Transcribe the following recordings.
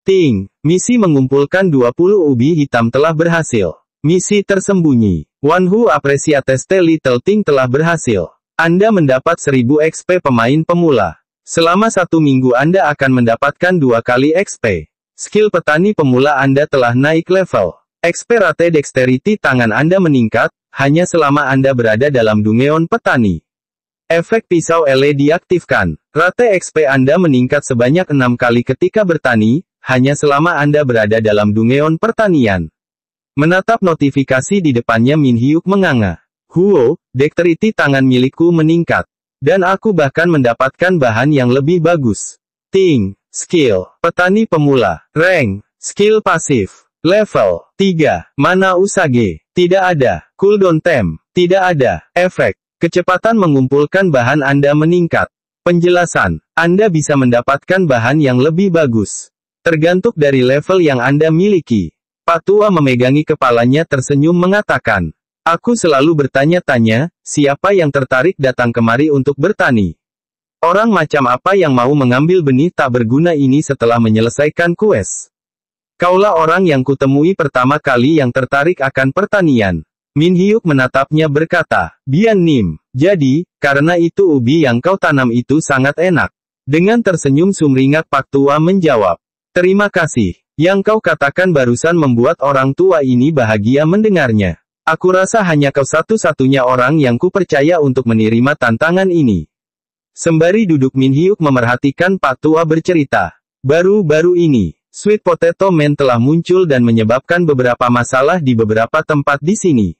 Ting, misi mengumpulkan 20 ubi hitam telah berhasil. Misi tersembunyi. One Who Appreciates the Little Thing telah berhasil. Anda mendapat 1000 XP pemain pemula. Selama 1 minggu Anda akan mendapatkan 2 kali XP. Skill petani pemula Anda telah naik level. XP rate dexterity tangan Anda meningkat, hanya selama Anda berada dalam dungeon petani. Efek pisau ele diaktifkan. Rate XP Anda meningkat sebanyak 6 kali ketika bertani, hanya selama Anda berada dalam dungeon pertanian. Menatap notifikasi di depannya Min Hyuk menganga. Huo, dexterity tangan milikku meningkat. Dan aku bahkan mendapatkan bahan yang lebih bagus. Ting, skill, petani pemula, rank, skill pasif, level 3, mana usage, tidak ada, cooldown tem, tidak ada, efek, kecepatan mengumpulkan bahan Anda meningkat. Penjelasan, Anda bisa mendapatkan bahan yang lebih bagus. Tergantung dari level yang Anda miliki. Pak Tua memegangi kepalanya tersenyum mengatakan, aku selalu bertanya-tanya, siapa yang tertarik datang kemari untuk bertani? Orang macam apa yang mau mengambil benih tak berguna ini setelah menyelesaikan kues? Kaulah orang yang kutemui pertama kali yang tertarik akan pertanian. Min Hyuk menatapnya berkata, Bian Nim, jadi, karena itu ubi yang kau tanam itu sangat enak. Dengan tersenyum sumringak Pak Tua menjawab, terima kasih, yang kau katakan barusan membuat orang tua ini bahagia mendengarnya. Aku rasa hanya kau satu-satunya orang yang kupercaya untuk menerima tantangan ini. Sembari duduk Min Hyuk memerhatikan Pak Tua bercerita. Baru-baru ini, Sweet Potato Man telah muncul dan menyebabkan beberapa masalah di beberapa tempat di sini.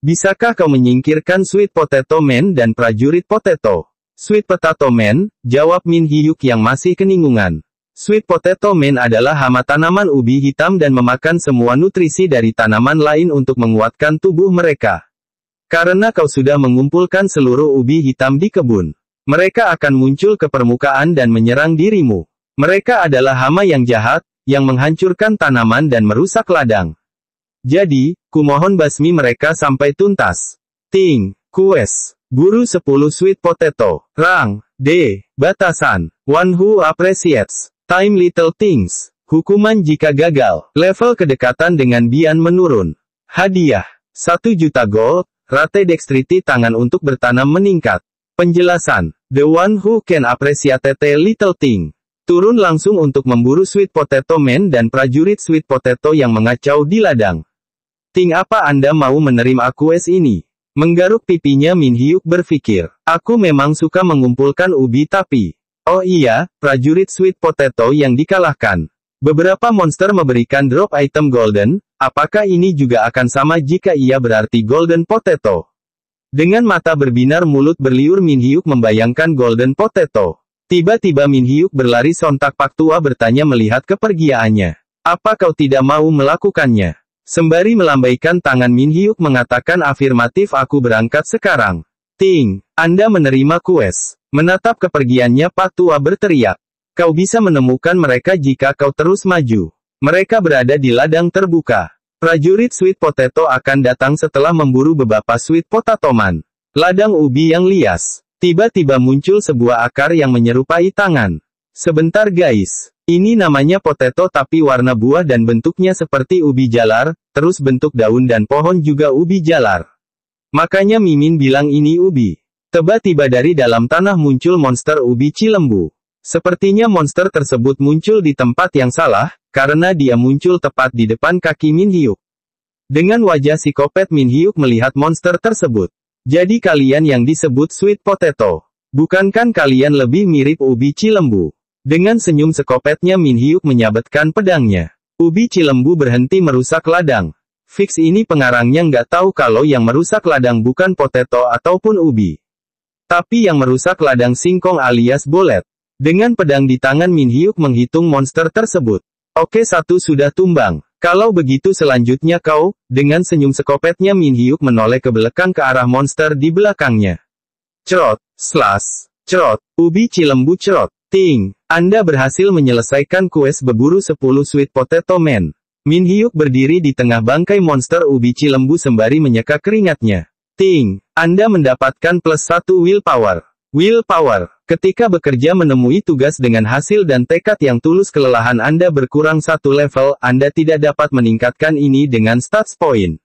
Bisakah kau menyingkirkan Sweet Potato Man dan prajurit Potato? Sweet Potato Man, jawab Min Hyuk yang masih keningungan. Sweet Potato Man adalah hama tanaman ubi hitam dan memakan semua nutrisi dari tanaman lain untuk menguatkan tubuh mereka. Karena kau sudah mengumpulkan seluruh ubi hitam di kebun, mereka akan muncul ke permukaan dan menyerang dirimu. Mereka adalah hama yang jahat, yang menghancurkan tanaman dan merusak ladang. Jadi, kumohon basmi mereka sampai tuntas. Ting, kues, buru 10 Sweet Potato, rang, D, batasan, One Who Appreciates Time Little Things. Hukuman jika gagal. Level kedekatan dengan Bian menurun. Hadiah. 1 juta gold. Rate dexterity tangan untuk bertanam meningkat. Penjelasan. The One Who Can Appreciate a Little Thing. Turun langsung untuk memburu Sweet Potato Man dan prajurit Sweet Potato yang mengacau di ladang. Ting, apa Anda mau menerima quest ini? Menggaruk pipinya Min Hyuk berpikir. Aku memang suka mengumpulkan ubi tapi... Oh iya, prajurit Sweet Potato yang dikalahkan. Beberapa monster memberikan drop item golden, apakah ini juga akan sama jika ia berarti golden potato? Dengan mata berbinar mulut berliur Min Hyuk membayangkan golden potato. Tiba-tiba Min Hyuk berlari sontak Pak Tua bertanya melihat kepergiannya. Apa kau tidak mau melakukannya? Sembari melambaikan tangan Min Hyuk mengatakan afirmatif aku berangkat sekarang. Ting, Anda menerima quest. Menatap kepergiannya Pak Tua berteriak. Kau bisa menemukan mereka jika kau terus maju. Mereka berada di ladang terbuka. Prajurit Sweet Potato akan datang setelah memburu beberapa Sweet Potato Man. Ladang ubi yang lias. Tiba-tiba muncul sebuah akar yang menyerupai tangan. Sebentar guys. Ini namanya potato tapi warna buah dan bentuknya seperti ubi jalar, terus bentuk daun dan pohon juga ubi jalar. Makanya Mimin bilang ini ubi. Tiba-tiba dari dalam tanah muncul monster ubi cilembu. Sepertinya monster tersebut muncul di tempat yang salah, karena dia muncul tepat di depan kaki Min Hyuk. Dengan wajah psikopat Min Hyuk melihat monster tersebut. Jadi kalian yang disebut Sweet Potato. Bukankah kalian lebih mirip ubi cilembu? Dengan senyum psikopatnya Min Hyuk menyabetkan pedangnya. Ubi cilembu berhenti merusak ladang. Fix ini pengarangnya nggak tahu kalau yang merusak ladang bukan potato ataupun ubi. Tapi yang merusak ladang singkong alias bolet. Dengan pedang di tangan Min Hyuk menghitung monster tersebut. Oke, 1 sudah tumbang. Kalau begitu selanjutnya kau, dengan senyum psikopatnya Min Hyuk menoleh ke belakang ke arah monster di belakangnya. Cerot, slash, cerot, ubi cilembu cerot. Ting, Anda berhasil menyelesaikan quest berburu 10 Sweet Potato Man. Min Hyuk berdiri di tengah bangkai monster ubi cilembu sembari menyeka keringatnya. Ting, Anda mendapatkan +1 willpower. Willpower. Ketika bekerja menemui tugas dengan hasil dan tekad yang tulus, kelelahan Anda berkurang satu level, Anda tidak dapat meningkatkan ini dengan stats point.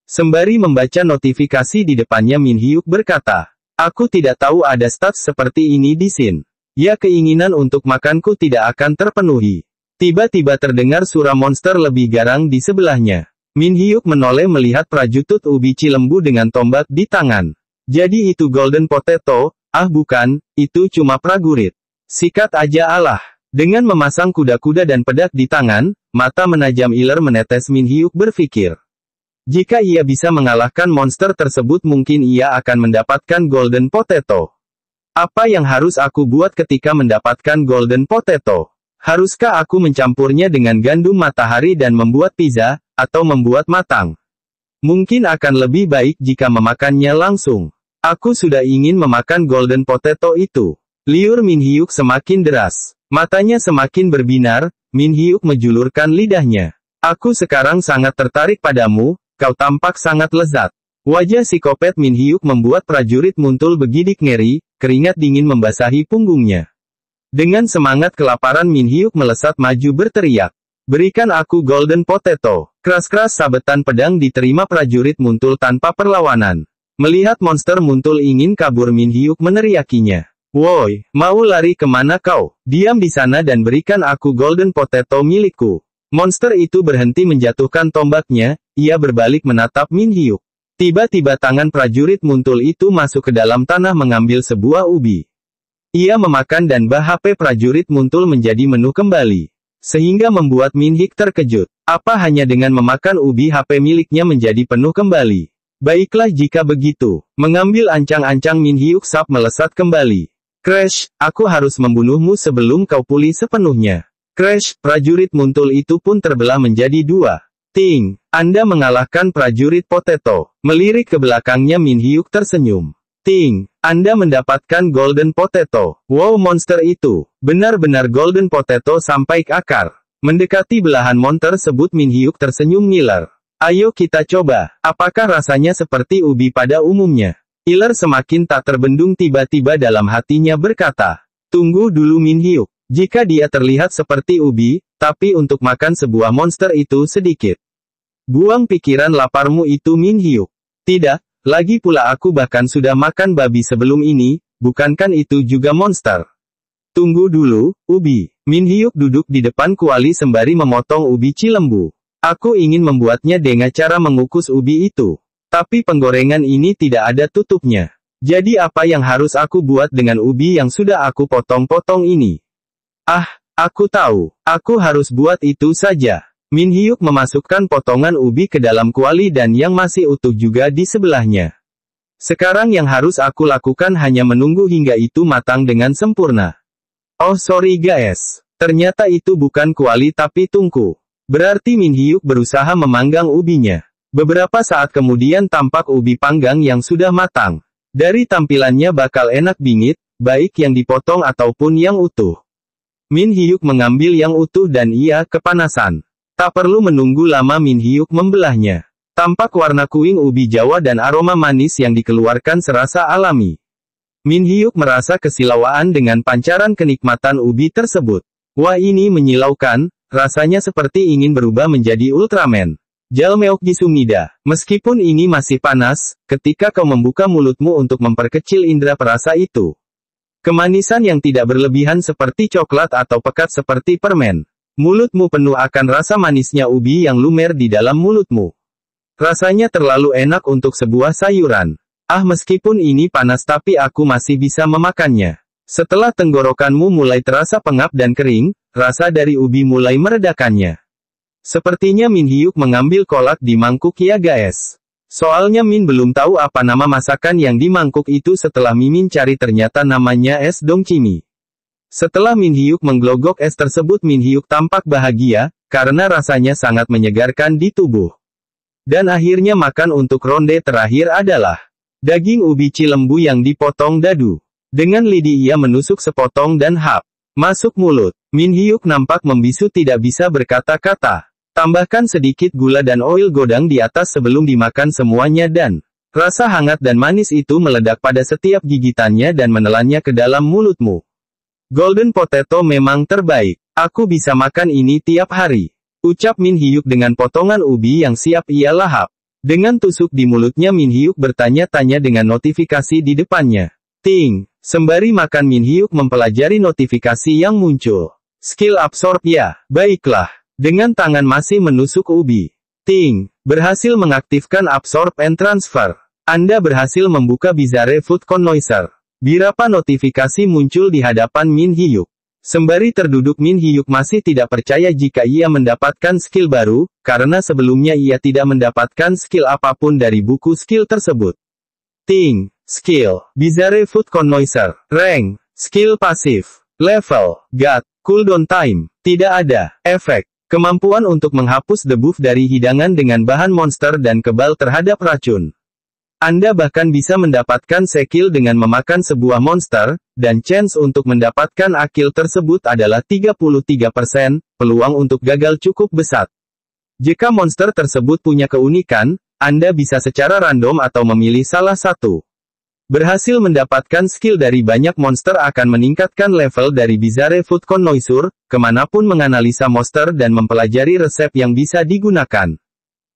Sembari membaca notifikasi di depannya, Min Hyuk berkata, "Aku tidak tahu ada stats seperti ini di Shin. Ya, keinginan untuk makanku tidak akan terpenuhi." Tiba-tiba terdengar suara monster lebih garang di sebelahnya. Min Hyuk menoleh melihat prajutut ubi cilembu dengan tombak di tangan. Jadi itu Golden Potato? Ah bukan, itu cuma prajurit. Sikat aja alah. Dengan memasang kuda-kuda dan pedang di tangan, mata menajam iler menetes. Min Hyuk berpikir. Jika ia bisa mengalahkan monster tersebut, mungkin ia akan mendapatkan Golden Potato. Apa yang harus aku buat ketika mendapatkan Golden Potato? Haruskah aku mencampurnya dengan gandum matahari dan membuat pizza, atau membuat matang? Mungkin akan lebih baik jika memakannya langsung. Aku sudah ingin memakan Golden Potato itu. Liur Min Hyuk semakin deras. Matanya semakin berbinar. Min Hyuk menjulurkan lidahnya. Aku sekarang sangat tertarik padamu, kau tampak sangat lezat. Wajah psikopat Min Hyuk membuat prajurit Muntul bergidik ngeri, keringat dingin membasahi punggungnya. Dengan semangat kelaparan, Min Hyuk melesat maju berteriak. Berikan aku Golden Potato. Keras-keras sabetan pedang diterima prajurit Muntul tanpa perlawanan. Melihat monster Muntul ingin kabur, Min Hyuk meneriakinya. Woi, mau lari kemana kau? Diam di sana dan berikan aku Golden Potato milikku. Monster itu berhenti menjatuhkan tombaknya, ia berbalik menatap Min Hyuk. Tiba-tiba tangan prajurit Muntul itu masuk ke dalam tanah mengambil sebuah ubi. Ia memakan dan HP prajurit Muntul menjadi menu kembali. Sehingga membuat Min Hyuk terkejut. Apa hanya dengan memakan ubi HP miliknya menjadi penuh kembali? Baiklah jika begitu. Mengambil ancang-ancang, Min Hyuk sap melesat kembali. Crash, aku harus membunuhmu sebelum kau pulih sepenuhnya. Crash, prajurit Muntul itu pun terbelah menjadi dua. Ting, Anda mengalahkan prajurit Potato. Melirik ke belakangnya, Min Hyuk tersenyum. Ting, Anda mendapatkan Golden Potato. Wow, monster itu benar-benar Golden Potato sampai ke akar. Mendekati belahan monster tersebut, Min Hyuk tersenyum ngiler. Ayo kita coba, apakah rasanya seperti ubi pada umumnya? Iler semakin tak terbendung, tiba-tiba dalam hatinya berkata, tunggu dulu Min Hyuk, jika dia terlihat seperti ubi, tapi untuk makan sebuah monster itu sedikit. Buang pikiran laparmu itu Min Hyuk. Tidak. Lagi pula aku bahkan sudah makan babi sebelum ini, bukankah itu juga monster? Tunggu dulu, ubi. Min Hyuk duduk di depan kuali sembari memotong ubi cilembu. Aku ingin membuatnya dengan cara mengukus ubi itu. Tapi penggorengan ini tidak ada tutupnya. Jadi apa yang harus aku buat dengan ubi yang sudah aku potong-potong ini? Ah, aku tahu. Aku harus buat itu saja. Min Hyuk memasukkan potongan ubi ke dalam kuali dan yang masih utuh juga di sebelahnya. Sekarang yang harus aku lakukan hanya menunggu hingga itu matang dengan sempurna. Oh sorry guys, ternyata itu bukan kuali tapi tungku. Berarti Min Hyuk berusaha memanggang ubinya. Beberapa saat kemudian tampak ubi panggang yang sudah matang. Dari tampilannya bakal enak bingit, baik yang dipotong ataupun yang utuh. Min Hyuk mengambil yang utuh dan ia kepanasan. Tak perlu menunggu lama, Min Hyuk membelahnya. Tampak warna kuing ubi Jawa dan aroma manis yang dikeluarkan serasa alami. Min Hyuk merasa kesilauan dengan pancaran kenikmatan ubi tersebut. Wah, ini menyilaukan, rasanya seperti ingin berubah menjadi Ultraman. Jalmeok Gisumida, meskipun ini masih panas, ketika kau membuka mulutmu untuk memperkecil indera perasa itu. Kemanisan yang tidak berlebihan seperti coklat atau pekat seperti permen. Mulutmu penuh akan rasa manisnya ubi yang lumer di dalam mulutmu. Rasanya terlalu enak untuk sebuah sayuran. Ah, meskipun ini panas tapi aku masih bisa memakannya. Setelah tenggorokanmu mulai terasa pengap dan kering, rasa dari ubi mulai meredakannya. Sepertinya Min Hyuk mengambil kolak di mangkuk ya guys. Soalnya Min belum tahu apa nama masakan yang di mangkuk itu. Setelah Mimin cari ternyata namanya es dongcimi. Setelah Min Hyuk mengglogok es tersebut, Min Hyuk tampak bahagia, karena rasanya sangat menyegarkan di tubuh. Dan akhirnya makan untuk ronde terakhir adalah daging ubi cilembu yang dipotong dadu. Dengan lidi ia menusuk sepotong dan hap masuk mulut. Min Hyuk nampak membisu, tidak bisa berkata-kata. Tambahkan sedikit gula dan oil godang di atas sebelum dimakan semuanya dan Rasa hangat dan manis itu meledak pada setiap gigitannya dan menelannya ke dalam mulutmu. Golden potato memang terbaik. Aku bisa makan ini tiap hari. Ucap Min Hyuk dengan potongan ubi yang siap ia lahap. Dengan tusuk di mulutnya Min Hyuk bertanya-tanya dengan notifikasi di depannya. Ting. Sembari makan Min Hyuk mempelajari notifikasi yang muncul. Skill absorb ya. Baiklah. Dengan tangan masih menusuk ubi. Ting. Berhasil mengaktifkan absorb and transfer. Anda berhasil membuka Bizarre Food Connoisseur. Beberapa notifikasi muncul di hadapan Min Hyuk. Sembari terduduk Min Hyuk masih tidak percaya jika ia mendapatkan skill baru, karena sebelumnya ia tidak mendapatkan skill apapun dari buku skill tersebut. Ting. Skill. Bizarre Food Connoisseur. Rank. Skill pasif. Level. God. Cooldown time. Tidak ada. Efek. Kemampuan untuk menghapus debuff dari hidangan dengan bahan monster dan kebal terhadap racun. Anda bahkan bisa mendapatkan skill dengan memakan sebuah monster, dan chance untuk mendapatkan akil tersebut adalah 33%, peluang untuk gagal cukup besar. Jika monster tersebut punya keunikan, Anda bisa secara random atau memilih salah satu. Berhasil mendapatkan skill dari banyak monster akan meningkatkan level dari Bizarre Food Connoisseur, kemanapun menganalisa monster dan mempelajari resep yang bisa digunakan.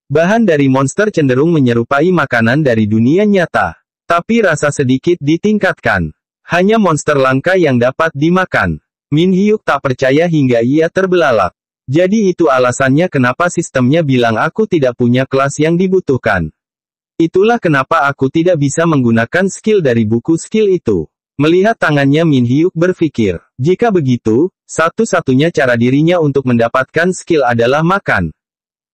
Bahan dari monster cenderung menyerupai makanan dari dunia nyata. Tapi rasa sedikit ditingkatkan. Hanya monster langka yang dapat dimakan. Min Hyuk tak percaya hingga ia terbelalak. Jadi itu alasannya kenapa sistemnya bilang aku tidak punya kelas yang dibutuhkan. Itulah kenapa aku tidak bisa menggunakan skill dari buku skill itu. Melihat tangannya Min Hyuk berpikir, jika begitu, satu-satunya cara dirinya untuk mendapatkan skill adalah makan.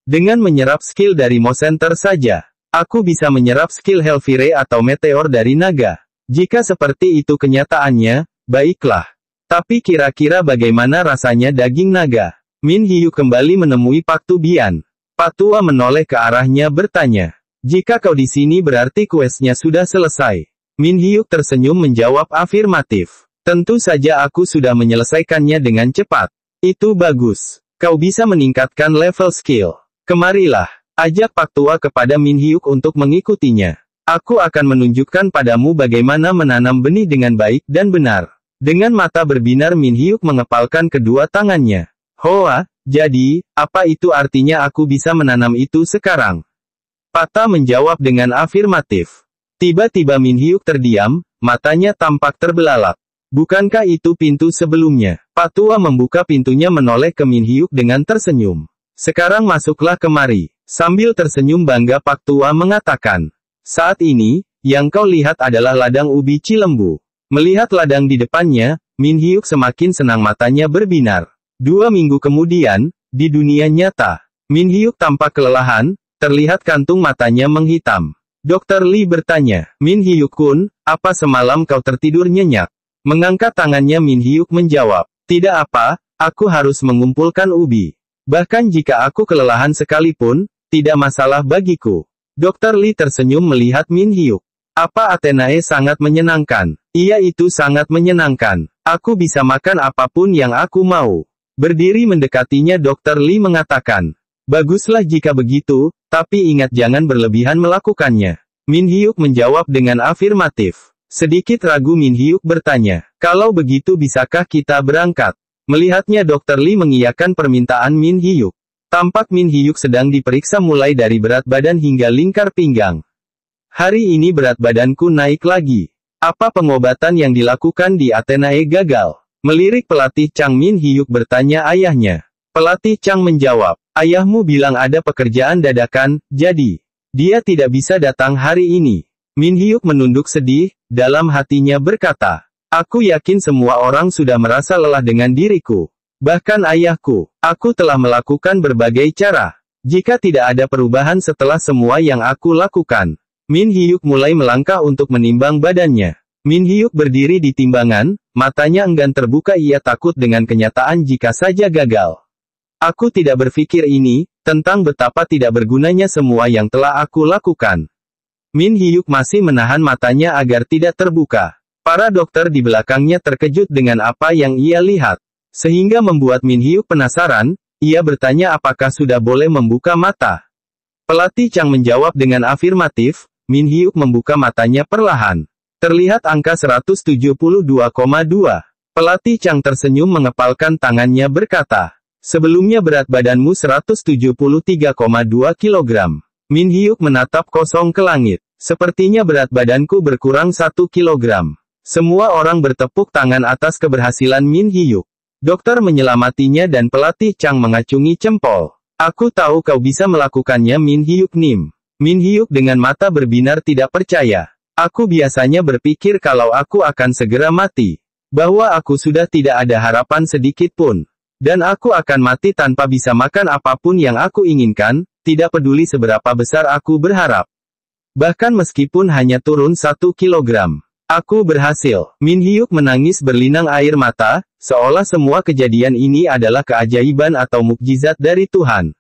Dengan menyerap skill dari Mo Center saja, aku bisa menyerap skill Hellfire atau Meteor dari naga. Jika seperti itu kenyataannya, baiklah. Tapi kira-kira bagaimana rasanya daging naga? Min Hyuk kembali menemui Pak Tu Bian. Pak Tua menoleh ke arahnya bertanya. Jika kau di sini berarti questnya sudah selesai. Min Hyuk tersenyum menjawab afirmatif. Tentu saja aku sudah menyelesaikannya dengan cepat. Itu bagus. Kau bisa meningkatkan level skill. Kemarilah, ajak Pak Tua kepada Min Hyuk untuk mengikutinya. Aku akan menunjukkan padamu bagaimana menanam benih dengan baik dan benar. Dengan mata berbinar Min Hyuk mengepalkan kedua tangannya. Hoa, jadi, apa itu artinya aku bisa menanam itu sekarang? Pak Ta menjawab dengan afirmatif. Tiba-tiba Min Hyuk terdiam, matanya tampak terbelalak. Bukankah itu pintu sebelumnya? Pak Tua membuka pintunya menoleh ke Min Hyuk dengan tersenyum. Sekarang masuklah kemari. Sambil tersenyum bangga Pak Tua mengatakan. Saat ini, yang kau lihat adalah ladang ubi Cilembu. Melihat ladang di depannya, Min Hyuk semakin senang matanya berbinar. 2 minggu kemudian, di dunia nyata, Min Hyuk tampak kelelahan, terlihat kantung matanya menghitam. Dr. Lee bertanya, Min Hyuk-kun, apa semalam kau tertidur nyenyak? Mengangkat tangannya Min Hyuk menjawab, tidak apa, aku harus mengumpulkan ubi. Bahkan jika aku kelelahan sekalipun, tidak masalah bagiku. Dr. Lee tersenyum melihat Min Hyuk. Apa Athenae sangat menyenangkan? Iya itu sangat menyenangkan. Aku bisa makan apapun yang aku mau. Berdiri mendekatinya Dr. Lee mengatakan. Baguslah jika begitu, tapi ingat jangan berlebihan melakukannya. Min Hyuk menjawab dengan afirmatif. Sedikit ragu Min Hyuk bertanya, kalau begitu bisakah kita berangkat? Melihatnya Dr. Lee mengiyakan permintaan Min Hyuk. Tampak Min Hyuk sedang diperiksa mulai dari berat badan hingga lingkar pinggang. Hari ini berat badanku naik lagi. Apa pengobatan yang dilakukan di Athenae gagal? Melirik pelatih Chang Min Hyuk bertanya ayahnya. Pelatih Chang menjawab, ayahmu bilang ada pekerjaan dadakan, jadi dia tidak bisa datang hari ini. Min Hyuk menunduk sedih, dalam hatinya berkata, aku yakin semua orang sudah merasa lelah dengan diriku. Bahkan ayahku, aku telah melakukan berbagai cara. Jika tidak ada perubahan setelah semua yang aku lakukan. Min Hyuk mulai melangkah untuk menimbang badannya. Min Hyuk berdiri di timbangan, matanya enggan terbuka ia takut dengan kenyataan jika saja gagal. Aku tidak berpikir ini, tentang betapa tidak bergunanya semua yang telah aku lakukan. Min Hyuk masih menahan matanya agar tidak terbuka. Para dokter di belakangnya terkejut dengan apa yang ia lihat. Sehingga membuat Min Hyuk penasaran, ia bertanya apakah sudah boleh membuka mata. Pelatih Chang menjawab dengan afirmatif, Min Hyuk membuka matanya perlahan. Terlihat angka 172,2. Pelatih Chang tersenyum mengepalkan tangannya berkata, sebelumnya berat badanmu 173,2 kg. Min Hyuk menatap kosong ke langit. Sepertinya berat badanku berkurang 1 kg. Semua orang bertepuk tangan atas keberhasilan Min Hyuk. Dokter menyelamatinya dan pelatih Chang mengacungi jempol. Aku tahu kau bisa melakukannya Min Hyuk Nim. Min Hyuk dengan mata berbinar tidak percaya. Aku biasanya berpikir kalau aku akan segera mati. Bahwa aku sudah tidak ada harapan sedikit pun. Dan aku akan mati tanpa bisa makan apapun yang aku inginkan, tidak peduli seberapa besar aku berharap. Bahkan meskipun hanya turun 1 kilogram. Aku berhasil. Min Hyuk menangis berlinang air mata, seolah semua kejadian ini adalah keajaiban atau mukjizat dari Tuhan.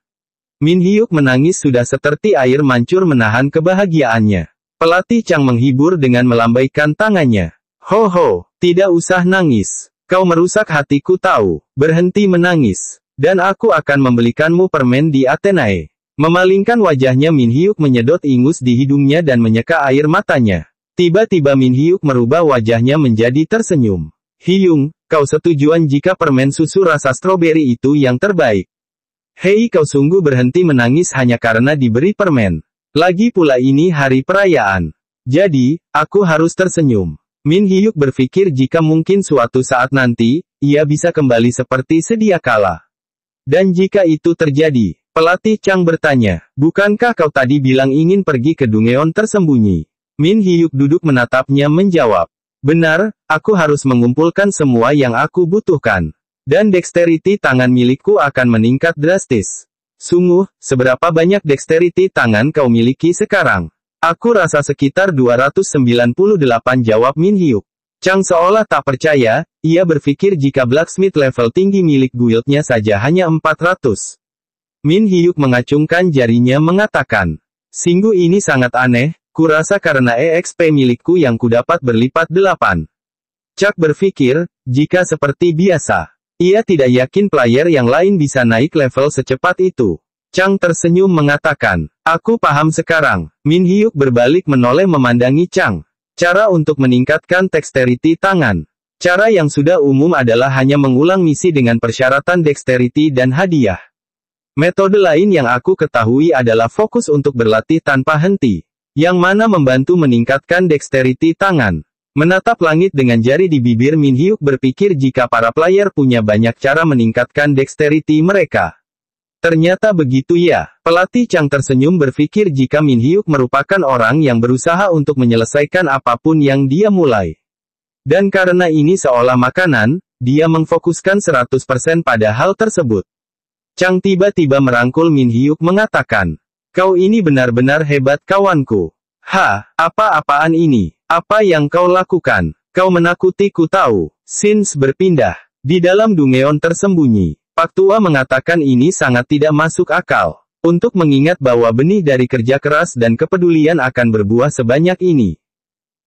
Min Hyuk menangis sudah seperti air mancur menahan kebahagiaannya. Pelatih Chang menghibur dengan melambaikan tangannya. Ho ho, tidak usah nangis. Kau merusak hatiku tahu. Berhenti menangis. Dan aku akan membelikanmu permen di Athenae. Memalingkan wajahnya Min Hyuk menyedot ingus di hidungnya dan menyeka air matanya. Tiba-tiba Min Hyuk merubah wajahnya menjadi tersenyum. Hyung, kau setujuan jika permen susu rasa stroberi itu yang terbaik. Hei, kau sungguh berhenti menangis hanya karena diberi permen. Lagi pula ini hari perayaan. Jadi, aku harus tersenyum. Min Hyuk berpikir jika mungkin suatu saat nanti, ia bisa kembali seperti sedia kala. Dan jika itu terjadi, pelatih Chang bertanya, bukankah kau tadi bilang ingin pergi ke Dungeon tersembunyi? Min Hyuk duduk menatapnya menjawab. Benar, aku harus mengumpulkan semua yang aku butuhkan. Dan dexterity tangan milikku akan meningkat drastis. Sungguh, seberapa banyak dexterity tangan kau miliki sekarang? Aku rasa sekitar 298 jawab Min Hyuk. Chang seolah tak percaya, ia berpikir jika blacksmith level tinggi milik guildnya saja hanya 400. Min Hyuk mengacungkan jarinya mengatakan, sungguh ini sangat aneh. Kurasa karena EXP milikku yang kudapat berlipat 8. Chuck berpikir, jika seperti biasa, ia tidak yakin player yang lain bisa naik level secepat itu. Chang tersenyum mengatakan, aku paham sekarang. Min Hyuk berbalik menoleh memandangi Chang. Cara untuk meningkatkan dexterity tangan. Cara yang sudah umum adalah hanya mengulang misi dengan persyaratan dexterity dan hadiah. Metode lain yang aku ketahui adalah fokus untuk berlatih tanpa henti. Yang mana membantu meningkatkan dexterity tangan. Menatap langit dengan jari di bibir Min Hyuk berpikir jika para player punya banyak cara meningkatkan dexterity mereka. Ternyata begitu ya. Pelatih Chang tersenyum berpikir jika Min Hyuk merupakan orang yang berusaha untuk menyelesaikan apapun yang dia mulai. Dan karena ini seolah makanan, dia memfokuskan 100% pada hal tersebut. Chang tiba-tiba merangkul Min Hyuk mengatakan, kau ini benar-benar hebat kawanku. Apa-apaan ini? Apa yang kau lakukan? Kau menakutiku tahu. Sins berpindah. Di dalam Dungeon tersembunyi. Pak Tua mengatakan ini sangat tidak masuk akal. Untuk mengingat bahwa benih dari kerja keras dan kepedulian akan berbuah sebanyak ini.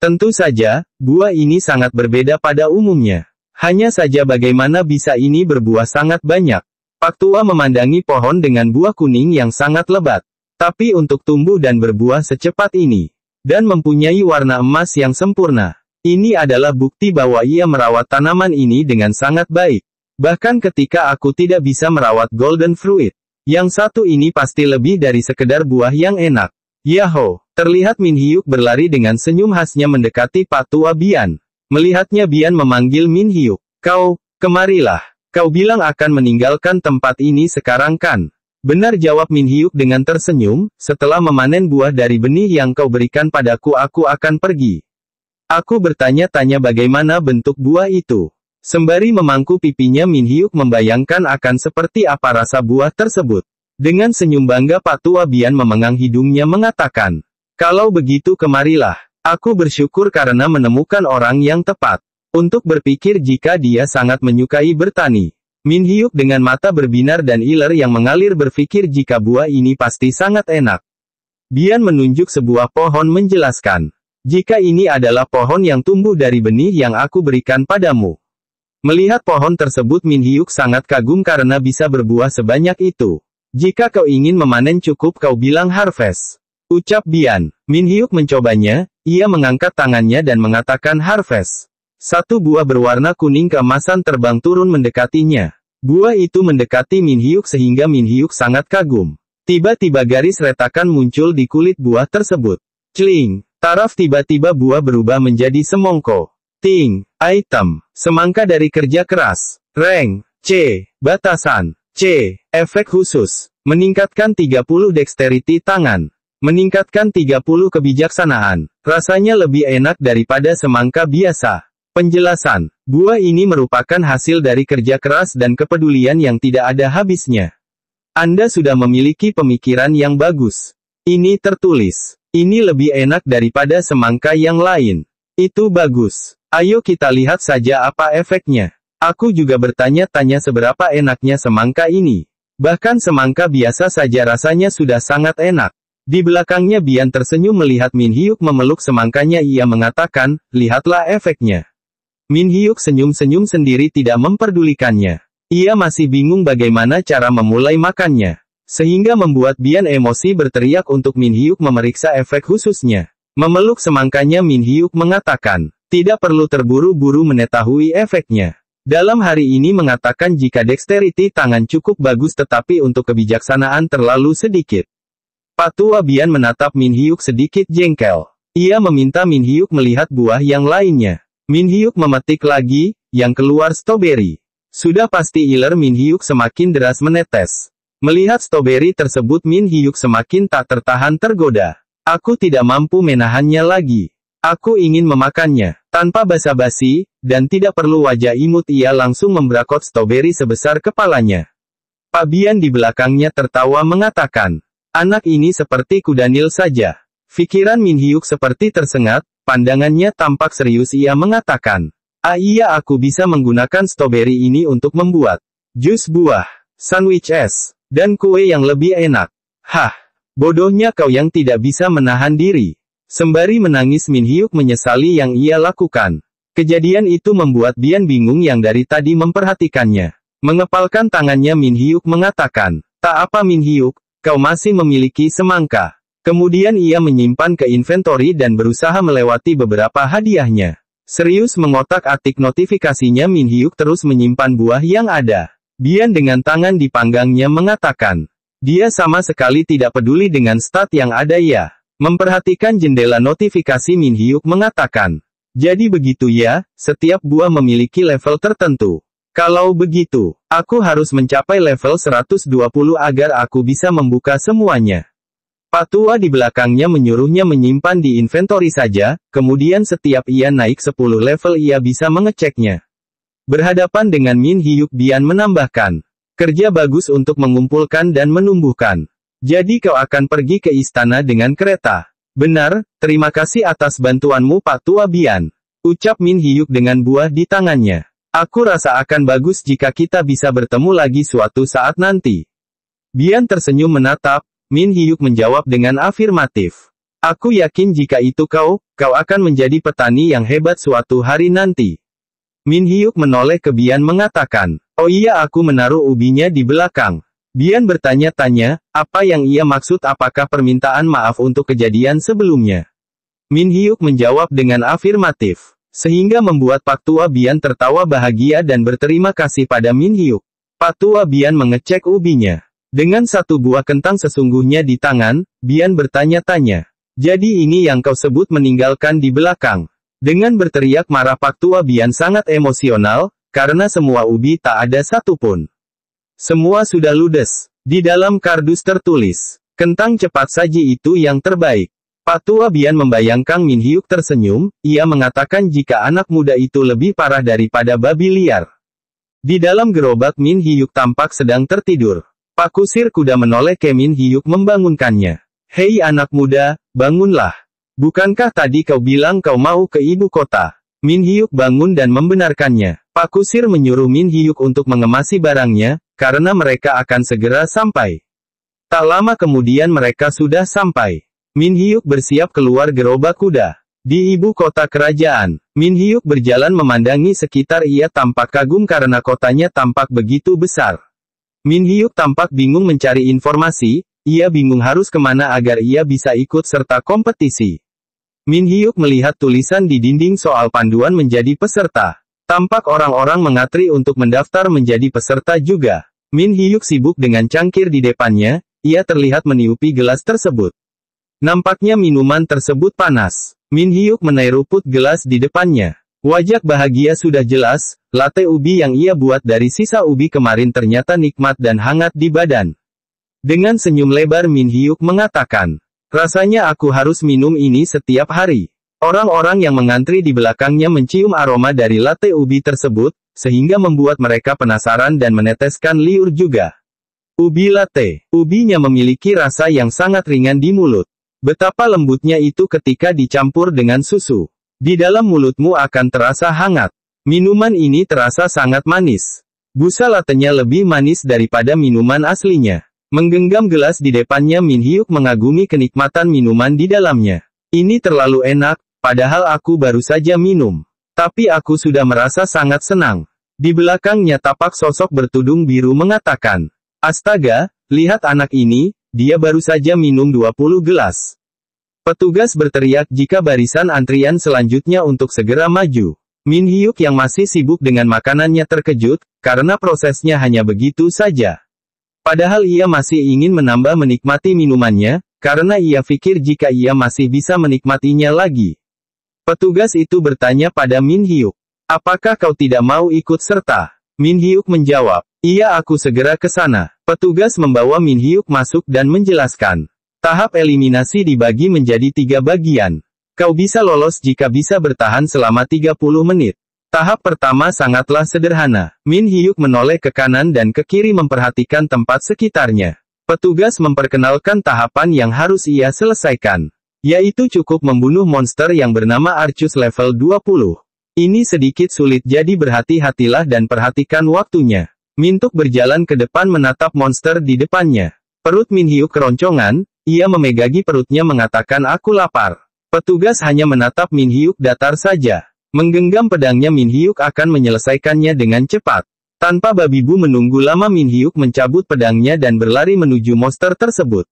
Tentu saja, buah ini sangat berbeda pada umumnya. Hanya saja bagaimana bisa ini berbuah sangat banyak. Pak Tua memandangi pohon dengan buah kuning yang sangat lebat. Tapi untuk tumbuh dan berbuah secepat ini, dan mempunyai warna emas yang sempurna, ini adalah bukti bahwa ia merawat tanaman ini dengan sangat baik. Bahkan ketika aku tidak bisa merawat golden fruit, yang satu ini pasti lebih dari sekedar buah yang enak. Yahoo! Terlihat Min Hyuk berlari dengan senyum khasnya mendekati Pak Tua Bian. Melihatnya Bian memanggil Min Hyuk. Kau, kemarilah. Kau bilang akan meninggalkan tempat ini sekarang kan? Benar jawab Min Hyuk dengan tersenyum, setelah memanen buah dari benih yang kau berikan padaku aku akan pergi. Aku bertanya-tanya bagaimana bentuk buah itu. Sembari memangku pipinya Min Hyuk membayangkan akan seperti apa rasa buah tersebut. Dengan senyum bangga Pak Tua Bian memegang hidungnya mengatakan, kalau begitu kemarilah. Aku bersyukur karena menemukan orang yang tepat. Untuk berpikir jika dia sangat menyukai bertani. Min Hyuk dengan mata berbinar dan iler yang mengalir berpikir jika buah ini pasti sangat enak. Bian menunjuk sebuah pohon menjelaskan. Jika ini adalah pohon yang tumbuh dari benih yang aku berikan padamu. Melihat pohon tersebut Min Hyuk sangat kagum karena bisa berbuah sebanyak itu. Jika kau ingin memanen cukup kau bilang harvest. Ucap Bian. Min Hyuk mencobanya, ia mengangkat tangannya dan mengatakan harvest. Satu buah berwarna kuning keemasan terbang turun mendekatinya. Buah itu mendekati Min Hyuk sehingga Min Hyuk sangat kagum. Tiba-tiba garis retakan muncul di kulit buah tersebut. Cling. Taraf tiba-tiba buah berubah menjadi semongko. Ting. Item. Semangka dari kerja keras. Rank. C. Batasan. C. Efek khusus. Meningkatkan 30 dexterity tangan. Meningkatkan 30 kebijaksanaan. Rasanya lebih enak daripada semangka biasa. Penjelasan. Buah ini merupakan hasil dari kerja keras dan kepedulian yang tidak ada habisnya. Anda sudah memiliki pemikiran yang bagus. Ini tertulis. Ini lebih enak daripada semangka yang lain. Itu bagus. Ayo kita lihat saja apa efeknya. Aku juga bertanya-tanya seberapa enaknya semangka ini. Bahkan semangka biasa saja rasanya sudah sangat enak. Di belakangnya Bian tersenyum melihat Min Hyuk memeluk semangkanya. Ia mengatakan, lihatlah efeknya. Min Hyuk senyum-senyum sendiri tidak memperdulikannya. Ia masih bingung bagaimana cara memulai makannya. Sehingga membuat Bian emosi berteriak untuk Min Hyuk memeriksa efek khususnya. Memeluk semangkanya Min Hyuk mengatakan, tidak perlu terburu-buru mengetahui efeknya. Dalam hari ini mengatakan jika dexterity tangan cukup bagus tetapi untuk kebijaksanaan terlalu sedikit. Pak Tua Bian menatap Min Hyuk sedikit jengkel. Ia meminta Min Hyuk melihat buah yang lainnya. Min Hyuk memetik lagi, yang keluar strawberry. Sudah pasti iler Min Hyuk semakin deras menetes. Melihat strawberry tersebut Min Hyuk semakin tak tertahan tergoda. Aku tidak mampu menahannya lagi. Aku ingin memakannya. Tanpa basa-basi, dan tidak perlu wajah imut ia langsung membrakot strawberry sebesar kepalanya. Pak Bian di belakangnya tertawa mengatakan, anak ini seperti kuda Nil saja. Pikiran Min Hyuk seperti tersengat, pandangannya tampak serius ia mengatakan, iya aku bisa menggunakan strawberry ini untuk membuat jus buah, sandwich es, dan kue yang lebih enak. Hah, bodohnya kau yang tidak bisa menahan diri. Sembari menangis Min Hyuk menyesali yang ia lakukan. Kejadian itu membuat Bian bingung yang dari tadi memperhatikannya. Mengepalkan tangannya Min Hyuk mengatakan, tak apa Min Hyuk, kau masih memiliki semangka. Kemudian ia menyimpan ke inventory dan berusaha melewati beberapa hadiahnya. Serius mengotak-atik notifikasinya Min Hyuk terus menyimpan buah yang ada. Bian dengan tangan di panggangnya mengatakan, dia sama sekali tidak peduli dengan stat yang ada ya. Memperhatikan jendela notifikasi Min Hyuk mengatakan, jadi begitu ya, setiap buah memiliki level tertentu. Kalau begitu, aku harus mencapai level 120 agar aku bisa membuka semuanya. Pak Tua di belakangnya menyuruhnya menyimpan di inventory saja, kemudian setiap ia naik 10 level ia bisa mengeceknya. Berhadapan dengan Min Hyuk Bian menambahkan, kerja bagus untuk mengumpulkan dan menumbuhkan. Jadi kau akan pergi ke istana dengan kereta. Benar, terima kasih atas bantuanmu Pak Tua Bian. Ucap Min Hyuk dengan buah di tangannya. Aku rasa akan bagus jika kita bisa bertemu lagi suatu saat nanti. Bian tersenyum menatap, Min Hyuk menjawab dengan afirmatif. Aku yakin jika itu kau akan menjadi petani yang hebat suatu hari nanti. Min Hyuk menoleh ke Bian mengatakan, oh iya aku menaruh ubinya di belakang. Bian bertanya-tanya, apa yang ia maksud apakah permintaan maaf untuk kejadian sebelumnya. Min Hyuk menjawab dengan afirmatif. Sehingga membuat Pak Tua Bian tertawa bahagia dan berterima kasih pada Min Hyuk. Pak Tua Bian mengecek ubinya. Dengan satu buah kentang sesungguhnya di tangan, Bian bertanya-tanya. Jadi ini yang kau sebut meninggalkan di belakang. Dengan berteriak marah Pak Tua Bian sangat emosional, karena semua ubi tak ada satupun. Semua sudah ludes. Di dalam kardus tertulis, kentang cepat saji itu yang terbaik. Pak Tua Bian membayangkan Min Hyuk tersenyum, ia mengatakan jika anak muda itu lebih parah daripada babi liar. Di dalam gerobak Min Hyuk tampak sedang tertidur. Pak kusir kuda menoleh ke Min Hyuk membangunkannya. Hei anak muda, bangunlah. Bukankah tadi kau bilang kau mau ke ibu kota? Min Hyuk bangun dan membenarkannya. Pak kusir menyuruh Min Hyuk untuk mengemasi barangnya, karena mereka akan segera sampai. Tak lama kemudian mereka sudah sampai. Min Hyuk bersiap keluar gerobak kuda. Di ibu kota kerajaan, Min Hyuk berjalan memandangi sekitar ia tampak kagum karena kotanya tampak begitu besar. Min Hyuk tampak bingung mencari informasi, ia bingung harus kemana agar ia bisa ikut serta kompetisi. Min Hyuk melihat tulisan di dinding soal panduan menjadi peserta. Tampak orang-orang mengantri untuk mendaftar menjadi peserta juga. Min Hyuk sibuk dengan cangkir di depannya, ia terlihat meniupi gelas tersebut. Nampaknya minuman tersebut panas. Min Hyuk menairuput gelas di depannya. Wajah bahagia sudah jelas, latte ubi yang ia buat dari sisa ubi kemarin ternyata nikmat dan hangat di badan. Dengan senyum lebar Min Hyuk mengatakan, rasanya aku harus minum ini setiap hari. Orang-orang yang mengantri di belakangnya mencium aroma dari latte ubi tersebut, sehingga membuat mereka penasaran dan meneteskan liur juga. Ubi latte. Ubinya memiliki rasa yang sangat ringan di mulut. Betapa lembutnya itu ketika dicampur dengan susu. Di dalam mulutmu akan terasa hangat. Minuman ini terasa sangat manis. Busa latenya lebih manis daripada minuman aslinya. Menggenggam gelas di depannya Min Hyuk mengagumi kenikmatan minuman di dalamnya. Ini terlalu enak, padahal aku baru saja minum. Tapi aku sudah merasa sangat senang. Di belakangnya tapak sosok bertudung biru mengatakan, astaga, lihat anak ini, dia baru saja minum 20 gelas. Petugas berteriak jika barisan antrian selanjutnya untuk segera maju. Min Hyuk yang masih sibuk dengan makanannya terkejut, karena prosesnya hanya begitu saja. Padahal ia masih ingin menambah menikmati minumannya, karena ia pikir jika ia masih bisa menikmatinya lagi. Petugas itu bertanya pada Min Hyuk, apakah kau tidak mau ikut serta? Min Hyuk menjawab, iya aku segera ke sana. Petugas membawa Min Hyuk masuk dan menjelaskan. Tahap eliminasi dibagi menjadi 3 bagian. Kau bisa lolos jika bisa bertahan selama 30 menit. Tahap pertama sangatlah sederhana. Min Hyuk menoleh ke kanan dan ke kiri memperhatikan tempat sekitarnya. Petugas memperkenalkan tahapan yang harus ia selesaikan. Yaitu cukup membunuh monster yang bernama Arcus level 20. Ini sedikit sulit jadi berhati-hatilah dan perhatikan waktunya. Mintuk berjalan ke depan menatap monster di depannya. Perut Min Hyuk keroncongan, ia memegagi perutnya mengatakan aku lapar. Petugas hanya menatap Min Hyuk datar saja. Menggenggam pedangnya Min Hyuk akan menyelesaikannya dengan cepat. Tanpa babi bu menunggu lama Min Hyuk mencabut pedangnya dan berlari menuju monster tersebut.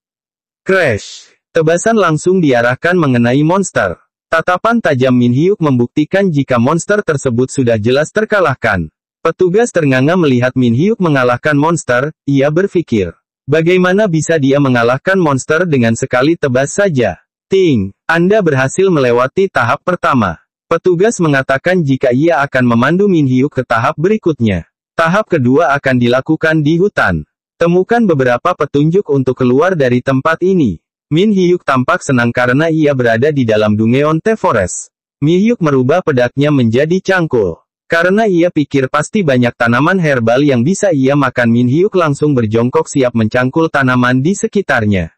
Crash! Tebasan langsung diarahkan mengenai monster. Tatapan tajam Min Hyuk membuktikan jika monster tersebut sudah jelas terkalahkan. Petugas ternganga melihat Min Hyuk mengalahkan monster, ia berpikir. Bagaimana bisa dia mengalahkan monster dengan sekali tebas saja? Ting, Anda berhasil melewati tahap pertama. Petugas mengatakan jika ia akan memandu Min Hyuk ke tahap berikutnya. Tahap kedua akan dilakukan di hutan. Temukan beberapa petunjuk untuk keluar dari tempat ini. Min Hyuk tampak senang karena ia berada di dalam Dungeon The Forest. Min Hyuk merubah pedangnya menjadi cangkul. Karena ia pikir pasti banyak tanaman herbal yang bisa ia makan Min Hyuk langsung berjongkok siap mencangkul tanaman di sekitarnya.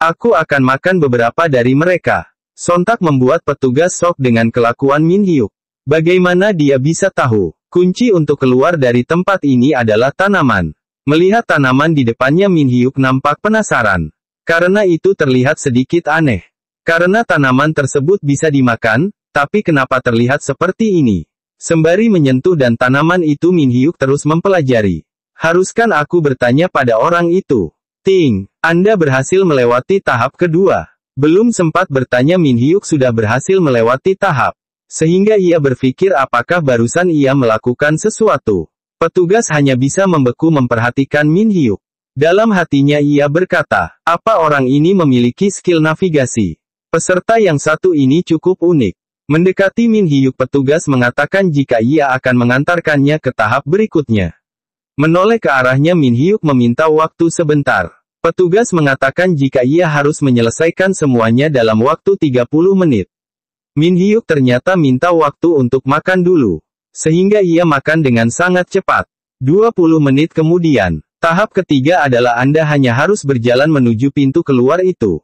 Aku akan makan beberapa dari mereka. Sontak membuat petugas shock dengan kelakuan Min Hyuk. Bagaimana dia bisa tahu? Kunci untuk keluar dari tempat ini adalah tanaman. Melihat tanaman di depannya Min Hyuk nampak penasaran. Karena itu terlihat sedikit aneh. Karena tanaman tersebut bisa dimakan, tapi kenapa terlihat seperti ini? Sembari menyentuh dan tanaman itu Min Hyuk terus mempelajari. Haruskan aku bertanya pada orang itu? Ting, Anda berhasil melewati tahap kedua. Belum sempat bertanya Min Hyuk sudah berhasil melewati tahap. Sehingga ia berpikir apakah barusan ia melakukan sesuatu. Petugas hanya bisa membeku memperhatikan Min Hyuk. Dalam hatinya ia berkata, apa orang ini memiliki skill navigasi? Peserta yang satu ini cukup unik. Mendekati Min Hyuk petugas mengatakan jika ia akan mengantarkannya ke tahap berikutnya. Menoleh ke arahnya Min Hyuk meminta waktu sebentar. Petugas mengatakan jika ia harus menyelesaikan semuanya dalam waktu 30 menit. Min Hyuk ternyata minta waktu untuk makan dulu. Sehingga ia makan dengan sangat cepat. 20 menit kemudian, tahap ketiga adalah Anda hanya harus berjalan menuju pintu keluar itu.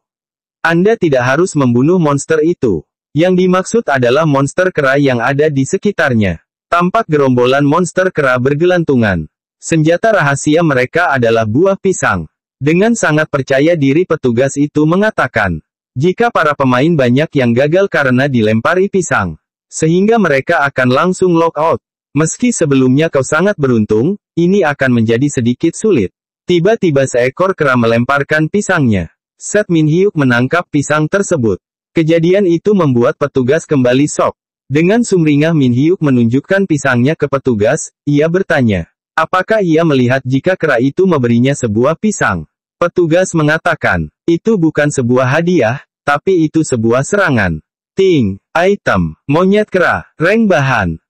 Anda tidak harus membunuh monster itu. Yang dimaksud adalah monster kera yang ada di sekitarnya. Tampak gerombolan monster kera bergelantungan. Senjata rahasia mereka adalah buah pisang. Dengan sangat percaya diri petugas itu mengatakan, jika para pemain banyak yang gagal karena dilempari pisang, sehingga mereka akan langsung lock out. Meski sebelumnya kau sangat beruntung, ini akan menjadi sedikit sulit. Tiba-tiba seekor kera melemparkan pisangnya. Saat Min Hyuk menangkap pisang tersebut. Kejadian itu membuat petugas kembali shock. Dengan sumringah Min Hyuk menunjukkan pisangnya ke petugas, ia bertanya, apakah ia melihat jika kera itu memberinya sebuah pisang? Petugas mengatakan, itu bukan sebuah hadiah, tapi itu sebuah serangan. Ting, item, monyet kera, rank bahan,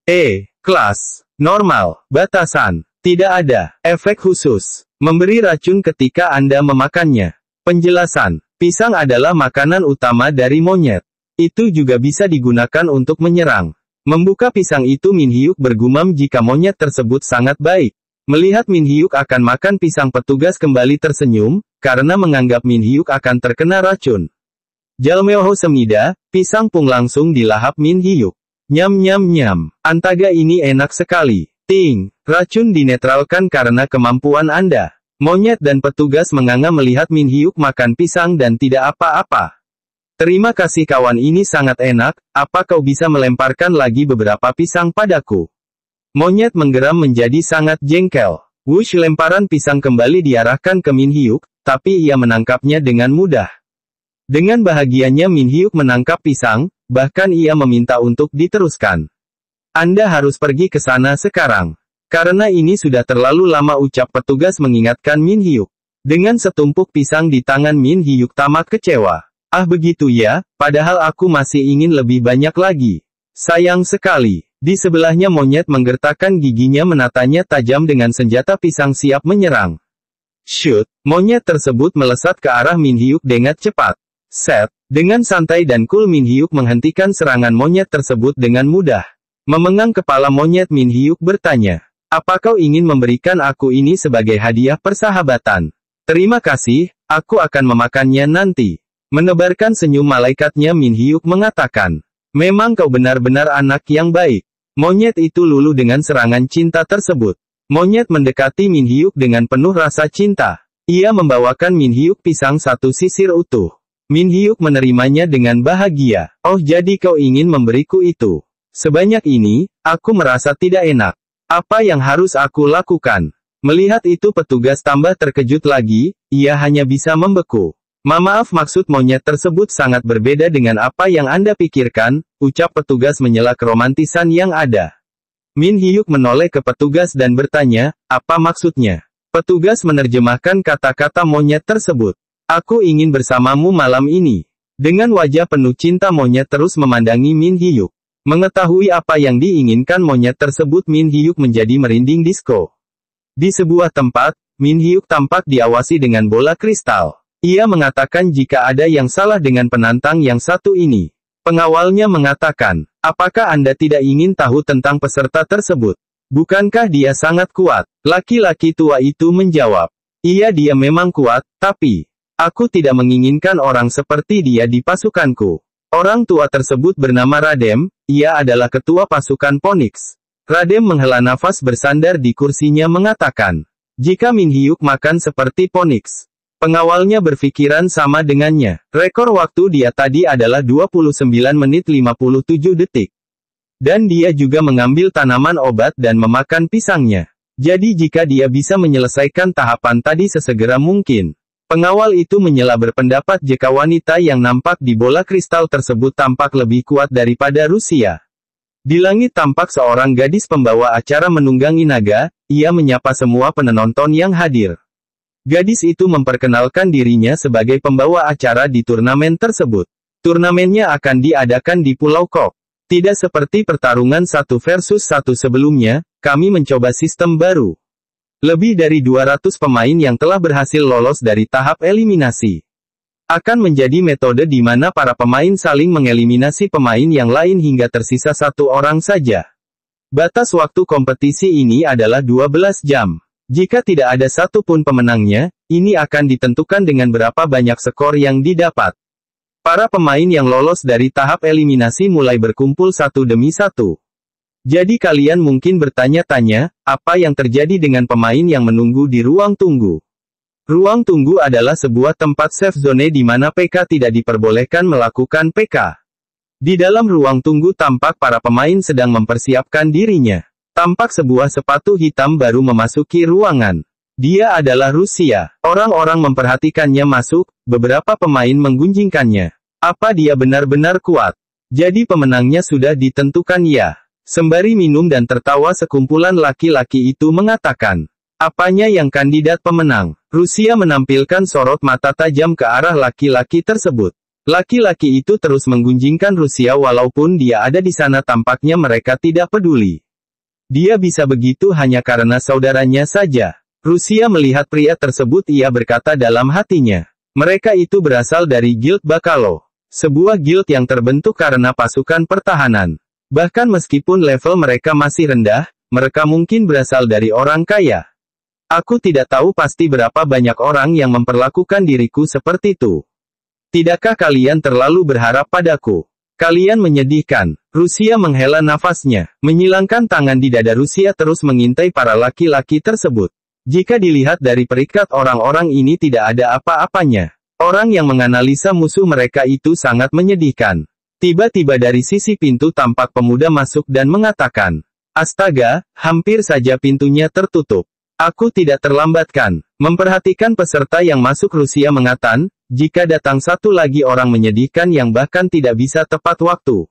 kelas, normal, batasan, tidak ada, efek khusus. Memberi racun ketika Anda memakannya. Penjelasan, pisang adalah makanan utama dari monyet. Itu juga bisa digunakan untuk menyerang. Membuka pisang itu Min Hyuk bergumam jika monyet tersebut sangat baik. Melihat Min Hyuk akan makan pisang petugas kembali tersenyum, karena menganggap Min Hyuk akan terkena racun. Jalmeoho semida, pisang pun langsung dilahap Min Hyuk. Nyam nyam nyam, antaga ini enak sekali. Ting, racun dinetralkan karena kemampuan Anda. Monyet dan petugas menganga melihat Min Hyuk makan pisang dan tidak apa-apa. Terima kasih kawan, ini sangat enak, apa kau bisa melemparkan lagi beberapa pisang padaku? Monyet menggeram menjadi sangat jengkel. Wush, lemparan pisang kembali diarahkan ke Min Hyuk, tapi ia menangkapnya dengan mudah. Dengan bahagianya Min Hyuk menangkap pisang, bahkan ia meminta untuk diteruskan. Anda harus pergi ke sana sekarang. Karena ini sudah terlalu lama, ucap petugas mengingatkan Min Hyuk. Dengan setumpuk pisang di tangan Min Hyuk tamak kecewa. Ah begitu ya, padahal aku masih ingin lebih banyak lagi. Sayang sekali. Di sebelahnya monyet menggertakkan giginya menatanya tajam dengan senjata pisang siap menyerang. Shoot, monyet tersebut melesat ke arah Min Hyuk dengan cepat. Set, dengan santai dan cool Min Hyuk menghentikan serangan monyet tersebut dengan mudah. Memegang kepala monyet Min Hyuk bertanya, apa kau ingin memberikan aku ini sebagai hadiah persahabatan? Terima kasih, aku akan memakannya nanti. Menebarkan senyum malaikatnya Min Hyuk mengatakan, memang kau benar-benar anak yang baik. Monyet itu luluh dengan serangan cinta tersebut. Monyet mendekati Min Hyuk dengan penuh rasa cinta. Ia membawakan Min Hyuk pisang satu sisir utuh. Min Hyuk menerimanya dengan bahagia. Oh, jadi kau ingin memberiku itu? Sebanyak ini, aku merasa tidak enak. Apa yang harus aku lakukan? Melihat itu petugas tambah terkejut lagi, ia hanya bisa membeku. Maaf, maksud monyet tersebut sangat berbeda dengan apa yang Anda pikirkan, ucap petugas menyela keromantisan yang ada. Min Hyuk menoleh ke petugas dan bertanya, apa maksudnya? Petugas menerjemahkan kata-kata monyet tersebut. Aku ingin bersamamu malam ini. Dengan wajah penuh cinta monyet terus memandangi Min Hyuk. Mengetahui apa yang diinginkan monyet tersebut, Min Hyuk menjadi merinding disco. Di sebuah tempat, Min Hyuk tampak diawasi dengan bola kristal. Ia mengatakan jika ada yang salah dengan penantang yang satu ini. Pengawalnya mengatakan, apakah Anda tidak ingin tahu tentang peserta tersebut? Bukankah dia sangat kuat? Laki-laki tua itu menjawab, iya dia memang kuat, tapi aku tidak menginginkan orang seperti dia di pasukanku. Orang tua tersebut bernama Radem, ia adalah ketua pasukan Phoenix. Radem menghela nafas bersandar di kursinya mengatakan, jika Min Hyuk makan seperti Phoenix. Pengawalnya berpikiran sama dengannya. Rekor waktu dia tadi adalah 29 menit 57 detik. Dan dia juga mengambil tanaman obat dan memakan pisangnya. Jadi jika dia bisa menyelesaikan tahapan tadi sesegera mungkin. Pengawal itu menyela berpendapat jika wanita yang nampak di bola kristal tersebut tampak lebih kuat daripada Rusia. Di langit tampak seorang gadis pembawa acara menunggangi naga, ia menyapa semua penonton yang hadir. Gadis itu memperkenalkan dirinya sebagai pembawa acara di turnamen tersebut. Turnamennya akan diadakan di Pulau Kok. Tidak seperti pertarungan 1 versus 1 sebelumnya, kami mencoba sistem baru. Lebih dari 200 pemain yang telah berhasil lolos dari tahap eliminasi. Akan menjadi metode di mana para pemain saling mengeliminasi pemain yang lain hingga tersisa 1 orang saja. Batas waktu kompetisi ini adalah 12 jam. Jika tidak ada satu pun pemenangnya, ini akan ditentukan dengan berapa banyak skor yang didapat. Para pemain yang lolos dari tahap eliminasi mulai berkumpul satu demi satu. Jadi kalian mungkin bertanya-tanya, apa yang terjadi dengan pemain yang menunggu di ruang tunggu? Ruang tunggu adalah sebuah tempat safe zone di mana PK tidak diperbolehkan melakukan PK. Di dalam ruang tunggu tampak para pemain sedang mempersiapkan dirinya. Tampak sebuah sepatu hitam baru memasuki ruangan. Dia adalah Rusia. Orang-orang memperhatikannya masuk, beberapa pemain menggunjingkannya. Apa dia benar-benar kuat? Jadi pemenangnya sudah ditentukan ya. Sembari minum dan tertawa sekumpulan laki-laki itu mengatakan. Apanya yang kandidat pemenang? Rusia menampilkan sorot mata tajam ke arah laki-laki tersebut. Laki-laki itu terus menggunjingkan Rusia walaupun dia ada di sana tampaknya mereka tidak peduli. Dia bisa begitu hanya karena saudaranya saja. Rusia melihat pria tersebut ia berkata dalam hatinya. Mereka itu berasal dari Guild Bakalo. Sebuah guild yang terbentuk karena pasukan pertahanan. Bahkan meskipun level mereka masih rendah, mereka mungkin berasal dari orang kaya. Aku tidak tahu pasti berapa banyak orang yang memperlakukan diriku seperti itu. Tidakkah kalian terlalu berharap padaku? Kalian menyedihkan. Rusia menghela nafasnya. Menyilangkan tangan di dada Rusia terus mengintai para laki-laki tersebut. Jika dilihat dari perikat orang-orang ini tidak ada apa-apanya. Orang yang menganalisa musuh mereka itu sangat menyedihkan. Tiba-tiba dari sisi pintu tampak pemuda masuk dan mengatakan, astaga, hampir saja pintunya tertutup. Aku tidak terlambatkan. Memperhatikan peserta yang masuk Rusia mengatakan, jika datang satu lagi orang menyedihkan yang bahkan tidak bisa tepat waktu.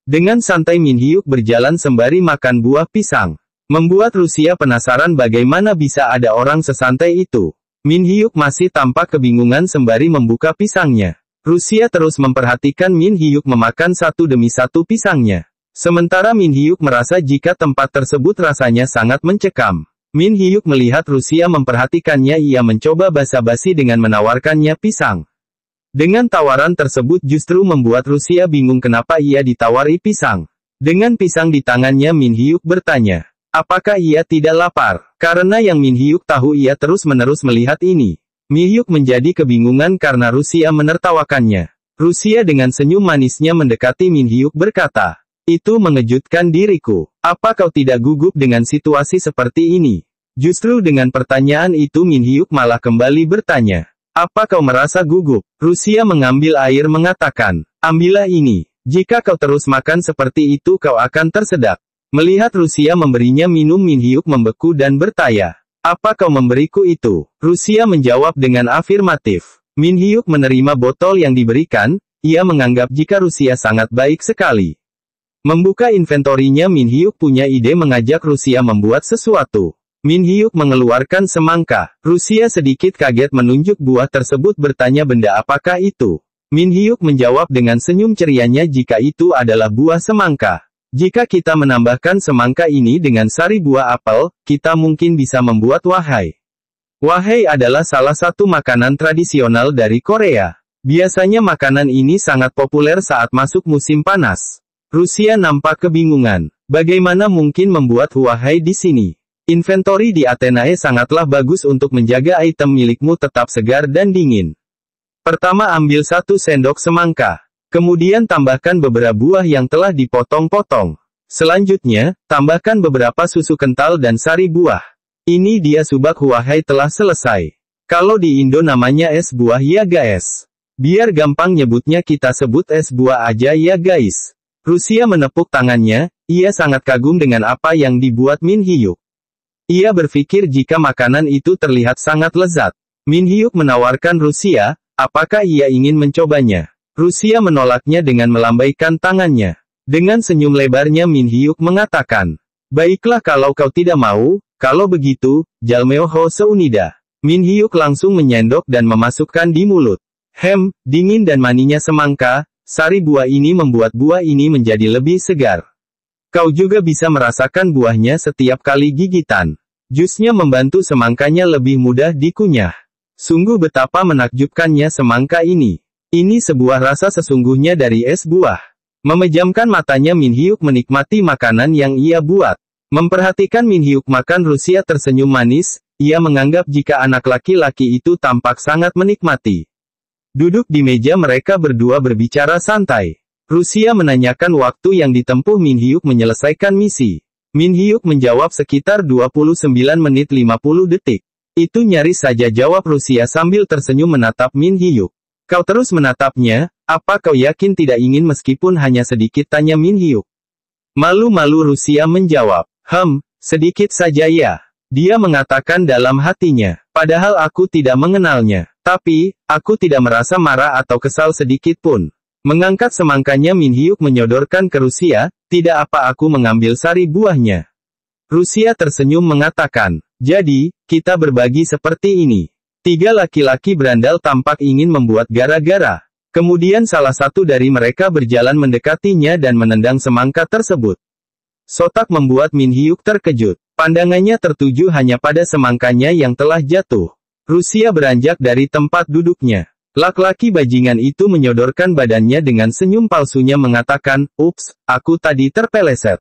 Dengan santai Min Hyuk berjalan sembari makan buah pisang. Membuat Rusia penasaran bagaimana bisa ada orang sesantai itu. Min Hyuk masih tampak kebingungan sembari membuka pisangnya. Rusia terus memperhatikan Min Hyuk memakan satu demi satu pisangnya. Sementara Min Hyuk merasa jika tempat tersebut rasanya sangat mencekam. Min Hyuk melihat Rusia memperhatikannya ia mencoba basa-basi dengan menawarkannya pisang. Dengan tawaran tersebut justru membuat Rusia bingung kenapa ia ditawari pisang. Dengan pisang di tangannya Min Hyuk bertanya, apakah ia tidak lapar? Karena yang Min Hyuk tahu ia terus-menerus melihat ini. Min Hyuk menjadi kebingungan karena Rusia menertawakannya. Rusia dengan senyum manisnya mendekati Min Hyuk berkata, itu mengejutkan diriku. Apa kau tidak gugup dengan situasi seperti ini? Justru dengan pertanyaan itu Min Hyuk malah kembali bertanya, apa kau merasa gugup? Rusia mengambil air mengatakan, ambillah ini. Jika kau terus makan seperti itu kau akan tersedak. Melihat Rusia memberinya minum Min Hyuk membeku dan bertanya, apa kau memberiku itu? Rusia menjawab dengan afirmatif. Min Hyuk menerima botol yang diberikan, ia menganggap jika Rusia sangat baik sekali. Membuka inventorinya Min Hyuk punya ide mengajak Rusia membuat sesuatu. Min Hyuk mengeluarkan semangka. Rusia sedikit kaget menunjuk buah tersebut bertanya benda apakah itu. Min Hyuk menjawab dengan senyum cerianya jika itu adalah buah semangka. Jika kita menambahkan semangka ini dengan sari buah apel, kita mungkin bisa membuat wahai. Wahai adalah salah satu makanan tradisional dari Korea. Biasanya makanan ini sangat populer saat masuk musim panas. Rusia nampak kebingungan. Bagaimana mungkin membuat wahai di sini? Inventori di Athenae sangatlah bagus untuk menjaga item milikmu tetap segar dan dingin. Pertama ambil 1 sendok semangka. Kemudian tambahkan beberapa buah yang telah dipotong-potong. Selanjutnya, tambahkan beberapa susu kental dan sari buah. Ini dia subak wahai telah selesai. Kalau di Indo namanya es buah ya guys. Biar gampang nyebutnya kita sebut es buah aja ya guys. Rusia menepuk tangannya, ia sangat kagum dengan apa yang dibuat Min Hyuk. Ia berpikir jika makanan itu terlihat sangat lezat. Min Hyuk menawarkan Rusia, apakah ia ingin mencobanya? Rusia menolaknya dengan melambaikan tangannya. Dengan senyum lebarnya Min Hyuk mengatakan, baiklah kalau kau tidak mau, kalau begitu, Jalmeo Ho Seunida. Min Hyuk langsung menyendok dan memasukkan di mulut. Dingin dan maninya semangka, sari buah ini membuat buah ini menjadi lebih segar. Kau juga bisa merasakan buahnya setiap kali gigitan. Jusnya membantu semangkanya lebih mudah dikunyah. Sungguh betapa menakjubkannya semangka ini. Ini sebuah rasa sesungguhnya dari es buah. Memejamkan matanya Min Hyuk menikmati makanan yang ia buat. Memperhatikan Min Hyuk makan Rusia tersenyum manis, ia menganggap jika anak laki-laki itu tampak sangat menikmati. Duduk di meja mereka berdua berbicara santai. Rusia menanyakan waktu yang ditempuh Min Hyuk menyelesaikan misi. Min Hyuk menjawab sekitar 29 menit 50 detik. Itu nyaris saja jawab Rusia sambil tersenyum menatap Min Hyuk. Kau terus menatapnya, apa kau yakin tidak ingin meskipun hanya sedikit tanya Min Hyuk. Malu-malu Rusia menjawab, sedikit saja ya. Dia mengatakan dalam hatinya. Padahal aku tidak mengenalnya. Tapi, aku tidak merasa marah atau kesal sedikit pun. Mengangkat semangkanya Min Hyuk menyodorkan ke Rusia, tidak apa aku mengambil sari buahnya. Rusia tersenyum mengatakan, jadi, kita berbagi seperti ini. Tiga laki-laki berandal tampak ingin membuat gara-gara. Kemudian salah satu dari mereka berjalan mendekatinya dan menendang semangka tersebut. Sotak membuat Min Hyuk terkejut. Pandangannya tertuju hanya pada semangkanya yang telah jatuh. Rusia beranjak dari tempat duduknya. Laki-laki bajingan itu menyodorkan badannya dengan senyum palsunya mengatakan, "Ups, aku tadi terpeleset.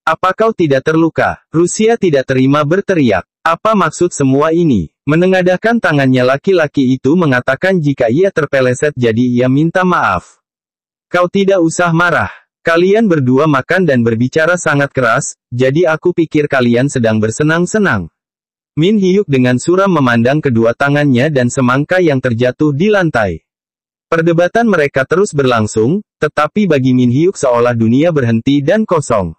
Apa kau tidak terluka?" Rusia tidak terima berteriak. Apa maksud semua ini? Menengadahkan tangannya laki-laki itu mengatakan jika ia terpeleset jadi ia minta maaf. Kau tidak usah marah. Kalian berdua makan dan berbicara sangat keras, jadi aku pikir kalian sedang bersenang-senang. Min Hyuk dengan suram memandang kedua tangannya dan semangka yang terjatuh di lantai. Perdebatan mereka terus berlangsung, tetapi bagi Min Hyuk seolah dunia berhenti dan kosong.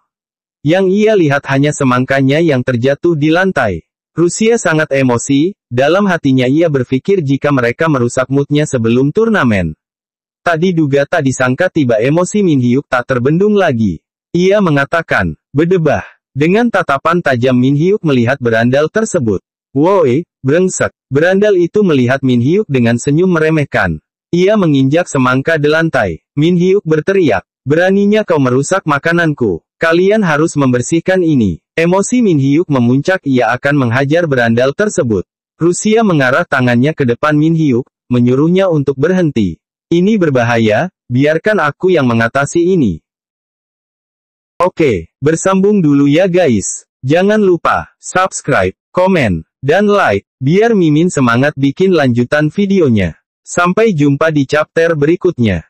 Yang ia lihat hanya semangkanya yang terjatuh di lantai. Rusia sangat emosi, dalam hatinya ia berpikir jika mereka merusak moodnya sebelum turnamen. Tak diduga tak disangka tiba emosi Min Hyuk tak terbendung lagi. Ia mengatakan, "Bedebah." Dengan tatapan tajam Min Hyuk melihat berandal tersebut. "Woi, brengsek." Berandal itu melihat Min Hyuk dengan senyum meremehkan. Ia menginjak semangka di lantai. Min Hyuk berteriak, "Beraninya kau merusak makananku. Kalian harus membersihkan ini." Emosi Min Hyuk memuncak, ia akan menghajar berandal tersebut. Rusia mengarah tangannya ke depan Min Hyuk, menyuruhnya untuk berhenti. "Ini berbahaya, biarkan aku yang mengatasi ini." Oke, bersambung dulu ya guys. Jangan lupa, subscribe, komen, dan like, biar Mimin semangat bikin lanjutan videonya. Sampai jumpa di chapter berikutnya.